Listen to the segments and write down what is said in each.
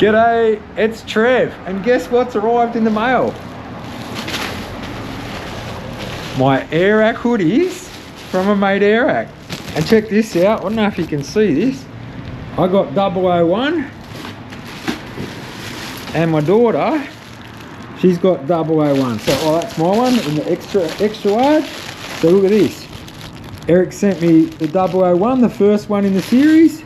G'day, it's Trev, and guess what's arrived in the mail? My Airac hoodies from a mate Airac. And check this out, I don't know if you can see this. I got 001 and my daughter, she's got 001. So that's my one in the extra large. So look at this. Eric sent me the 001, the first one in the series.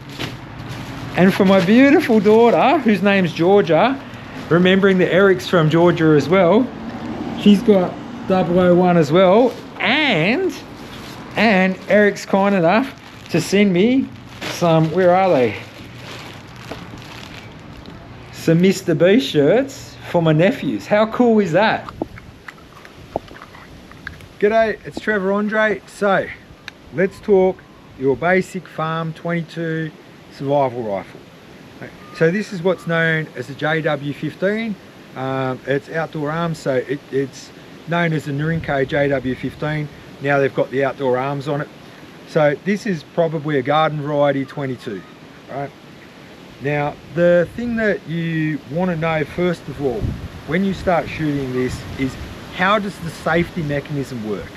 And for my beautiful daughter, whose name's Georgia, remembering that Eric's from Georgia as well, she's got 001 as well. And Eric's kind enough to send me some, where are they? Some Mr. B shirts for my nephews. How cool is that? G'day, it's Trevor Andre. So, let's talk your basic farm 22 survival rifle. So this is what's known as a JW15. It's outdoor arms, so it's known as the Norinco JW15. Now they've got the outdoor arms on it. So this is probably a garden variety 22, right? Now the thing that you want to know first of all when you start shooting this is, how does the safety mechanism work,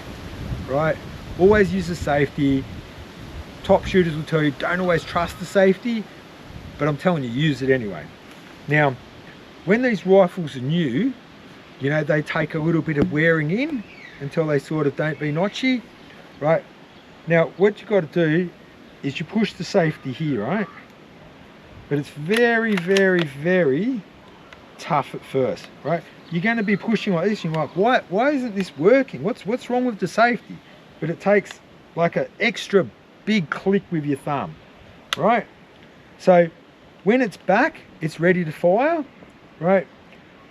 right? Always use the safety. Top shooters will tell you don't always trust the safety, but I'm telling you, use it anyway. Now, when these rifles are new, you know, they take a little bit of wearing in until they sort of don't be notchy, right? Now, what you've got to do is you push the safety here, right? But it's very, very, very tough at first, right? You're going to be pushing like this, and you're like, why isn't this working? What's wrong with the safety? But it takes like an extra big click with your thumb, right? So when it's back, it's ready to fire, right?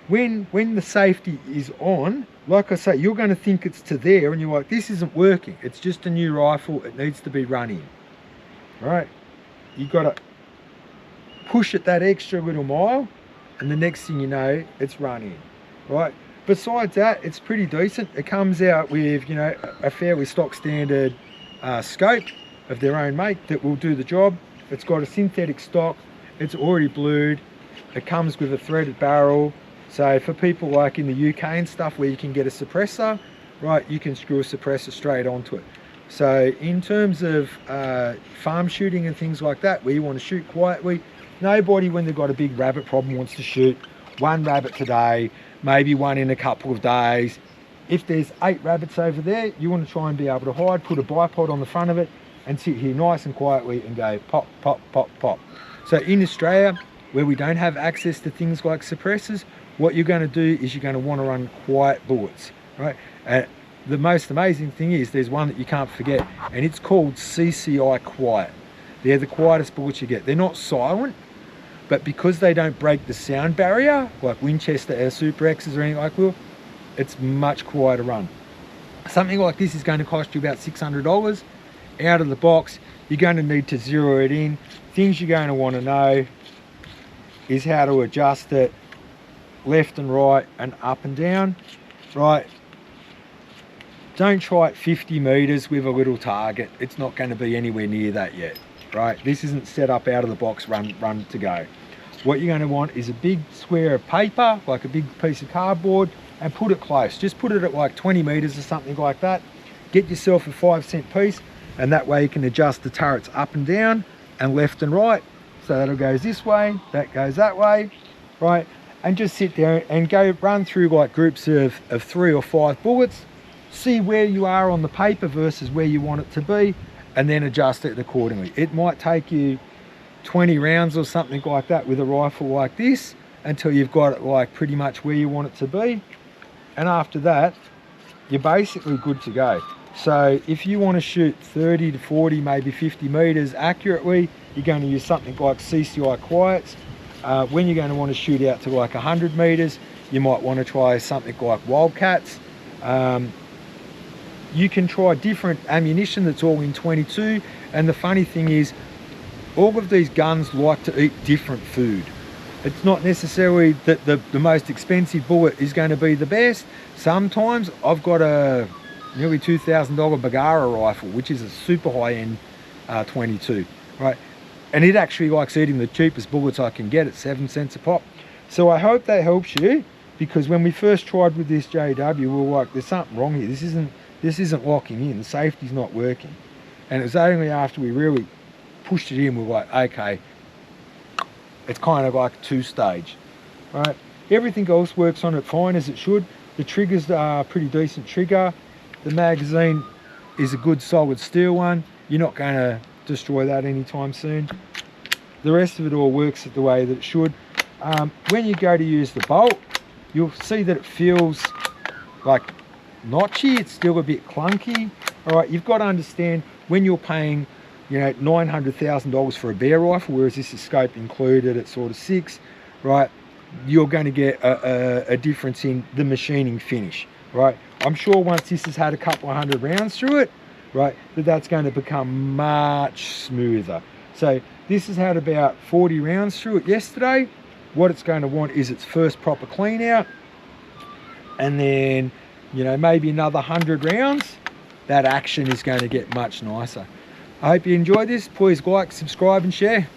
When the safety is on, like I say, you're going to think it's to there, and you're like, this isn't working. It's just a new rifle. It needs to be running, right? You got to push it that extra little mile, and the next thing you know, it's running, right? Besides that, it's pretty decent. It comes out with, you know, a fairly stock standard scope of their own make that will do the job. It's got a synthetic stock, it's already blued, it comes with a threaded barrel. So for people like in the UK and stuff where you can get a suppressor, right, you can screw a suppressor straight onto it. So in terms of farm shooting and things like that, where you want to shoot quietly, nobody when they've got a big rabbit problem wants to shoot one rabbit today, maybe one in a couple of days. If there's 8 rabbits over there, you want to try and be able to hide, put a bipod on the front of it, and sit here nice and quietly and go pop, pop, pop, pop. So in Australia, where we don't have access to things like suppressors, what you're going to do is you're going to want to run quiet bullets, right? The most amazing thing is there's one that you can't forget, and it's called CCI quiet. They're the quietest bullets you get. They're not silent, but because they don't break the sound barrier, like Winchester Super X's or anything like that, it's much quieter run. Something like this is going to cost you about $600. Out of the box, you're going to need to zero it in. Things you're going to want to know is how to adjust it left and right and up and down, right? Don't try it 50 meters with a little target. It's not going to be anywhere near that yet, right? This isn't set up out of the box, run to go. What you're going to want is a big square of paper, like a big piece of cardboard, and put it close. Just put it at like 20 meters or something like that. Get yourself a 5-cent piece, and that way you can adjust the turrets up and down and left and right. So that goes this way, that goes that way, right? And just sit there and go run through like groups of 3 or 5 bullets, see where you are on the paper versus where you want it to be, and then adjust it accordingly. It might take you 20 rounds or something like that with a rifle like this until you've got it like pretty much where you want it to be. And after that, you're basically good to go. So if you want to shoot 30 to 40, maybe 50 meters accurately, you're going to use something like CCI quiets. When you're going to want to shoot out to like 100 meters, you might want to try something like Wildcats. You can try different ammunition that's all in 22. And the funny thing is, all of these guns like to eat different food. It's not necessarily that the most expensive bullet is going to be the best. Sometimes I've got a nearly $2,000 Bagara rifle, which is a super high-end 22, right? and it actually likes eating the cheapest bullets I can get at 7 cents a pop. So I hope that helps you, because when we first tried with this JW, we were like, there's something wrong here. This isn't locking in. The safety's not working. And it was only after we really pushed it in, we were like, okay, it's kind of like a 2-stage, right? Everything else works on it fine as it should. The trigger's a pretty decent trigger. The magazine is a good solid steel one. You're not going to destroy that anytime soon. The rest of it all works the way that it should. When you go to use the bolt, you'll see that it feels like notchy. It's still a bit clunky. All right, you've got to understand, when you're paying, you know, $900,000 for a bear rifle, whereas this is scope included at sort of 6, right? You're going to get a difference in the machining finish, right? I'm sure once this has had a couple of 100 rounds through it, right, that's going to become much smoother. So this has had about 40 rounds through it yesterday. What it's going to want is its first proper clean out, and then, you know, maybe another 100 rounds. That action is going to get much nicer. I hope you enjoyed this. Please like, subscribe and share.